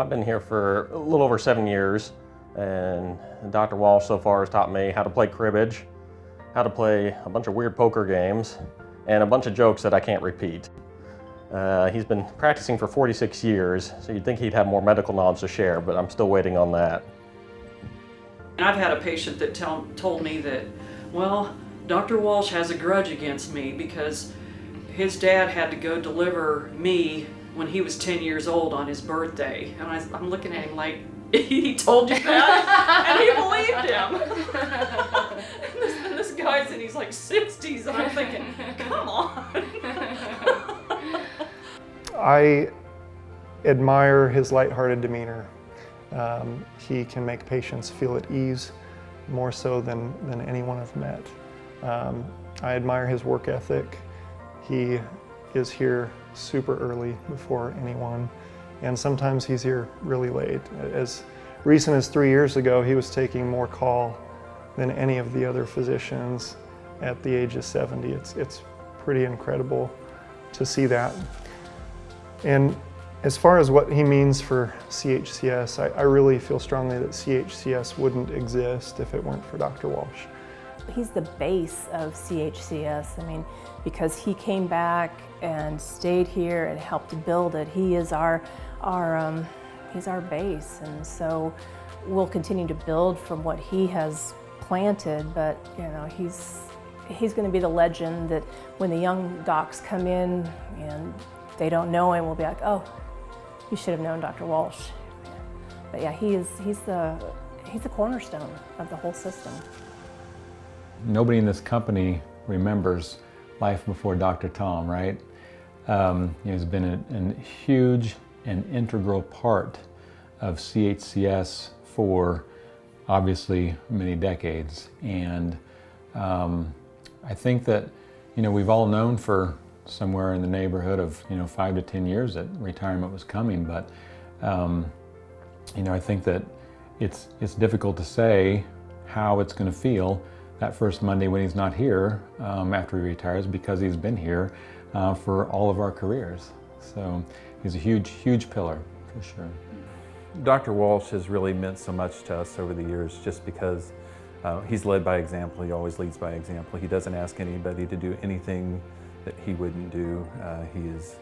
I've been here for a little over 7 years, and Dr. Walsh so far has taught me how to play cribbage, how to play a bunch of weird poker games, and a bunch of jokes that I can't repeat. He's been practicing for 46 years, so you'd think he'd have more medical knowledge to share, but I'm still waiting on that. I've had a patient that told me that, well, Dr. Walsh has a grudge against me because his dad had to go deliver me when he was 10 years old on his birthday. And I'm looking at him like, he told you that? And he believed him. and this guy's in his like 60s, and I'm thinking, come on. I admire his lighthearted demeanor. He can make patients feel at ease more so than anyone I've met. I admire his work ethic. He is here super early before anyone, and sometimes he's here really late. As recent as 3 years ago, he was taking more call than any of the other physicians at the age of 70. It's pretty incredible to see that. And as far as what he means for CHCS, I really feel strongly that CHCS wouldn't exist if it weren't for Dr. Walsh. He's the base of CHCS. I mean, because he came back and stayed here and helped build it. He is he's our base, and so we'll continue to build from what he has planted. But you know, he's going to be the legend that when the young docs come in and they don't know him, we'll be like, oh, you should have known Dr. Walsh. But yeah, he's the cornerstone of the whole system. Nobody in this company remembers life before Dr. Tom, right? He's been a huge and integral part of CHCS for obviously many decades. And I think that, we've all known for somewhere in the neighborhood of 5 to 10 years that retirement was coming, but I think that it's difficult to say how it's going to feel that first Monday when he's not here after he retires, because he's been here for all of our careers. So he's a huge pillar for sure. Dr. Walsh has really meant so much to us over the years, just because he's led by example. He always leads by example. He doesn't ask anybody to do anything that he wouldn't do. He is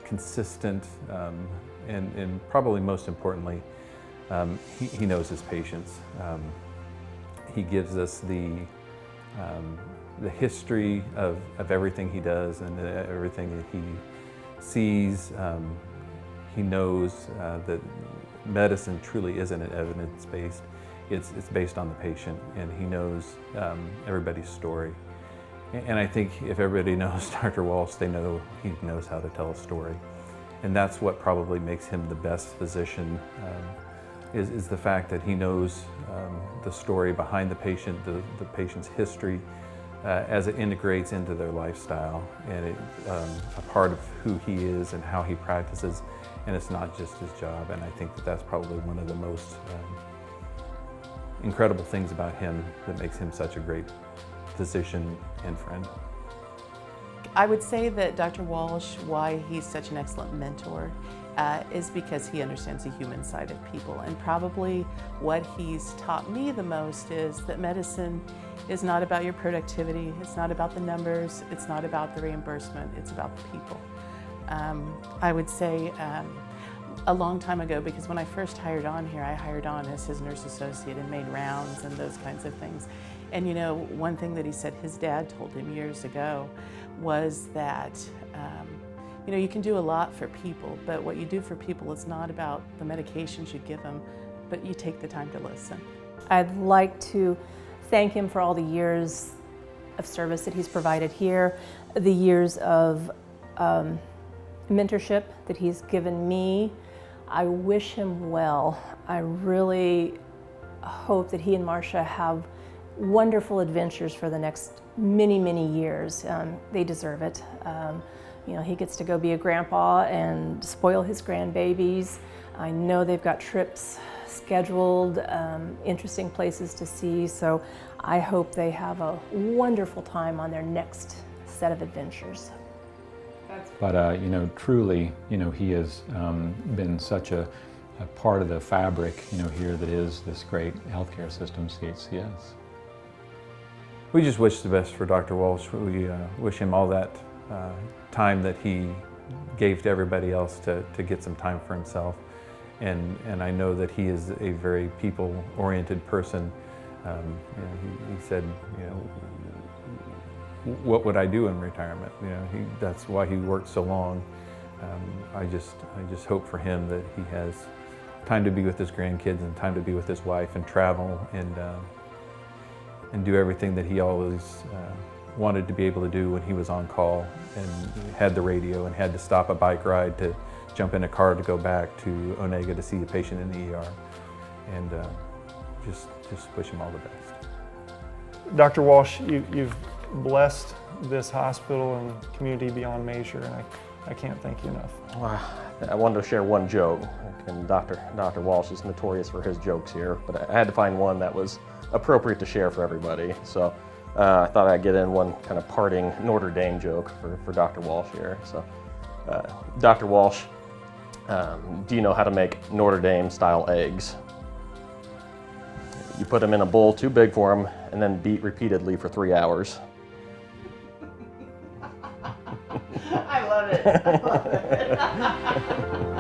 consistent, and probably most importantly, he knows his patients. He gives us the history of everything he does and everything that he sees. He knows that medicine truly isn't evidence-based. It's based on the patient, and he knows everybody's story. And I think if everybody knows Dr. Walsh, they know he knows how to tell a story. And that's what probably makes him the best physician, is the fact that he knows the story behind the patient, the patient's history, as it integrates into their lifestyle, and it's a part of who he is and how he practices, and it's not just his job. And I think that that's probably one of the most incredible things about him that makes him such a great physician and friend. I would say that Dr. Walsh, why he's such an excellent mentor, is because he understands the human side of people. And probably what he's taught me the most is that medicine is not about your productivity, it's not about the numbers, it's not about the reimbursement, it's about the people. I would say a long time ago, because when I first hired on here, I hired on as his nurse associate and made rounds and those kinds of things. And one thing that he said his dad told him years ago was that you can do a lot for people, but what you do for people is not about the medications you give them, but you take the time to listen. I'd like to thank him for all the years of service that he's provided here, the years of mentorship that he's given me. I wish him well. I really hope that he and Marcia have wonderful adventures for the next many years. They deserve it. He gets to go be a grandpa and spoil his grandbabies. I know they've got trips scheduled, interesting places to see, so I hope they have a wonderful time on their next set of adventures. But truly, he has been such a a part of the fabric, here that is this great healthcare system, CHCS. We just wish the best for Dr. Walsh. We wish him all that time that he gave to everybody else to get some time for himself. And I know that he is a very people-oriented person. He said, what would I do in retirement? That's why he worked so long. I just hope for him that he has time to be with his grandkids and time to be with his wife and travel and do everything that he always wanted to be able to do when he was on call and had the radio and had to stop a bike ride to jump in a car to go back to Onega to see a patient in the ER. And just wish him all the best. Dr. Walsh, you've blessed this hospital and community beyond measure, and I can't thank you enough. Well, I wanted to share one joke, and Dr. Walsh is notorious for his jokes here, but I had to find one that was appropriate to share for everybody. So I thought I'd get in one kind of parting Notre Dame joke for Dr. Walsh here. So Dr. Walsh, do you know how to make Notre Dame style eggs? You put them in a bowl too big for them and then beat repeatedly for 3 hours. I love it. I love it.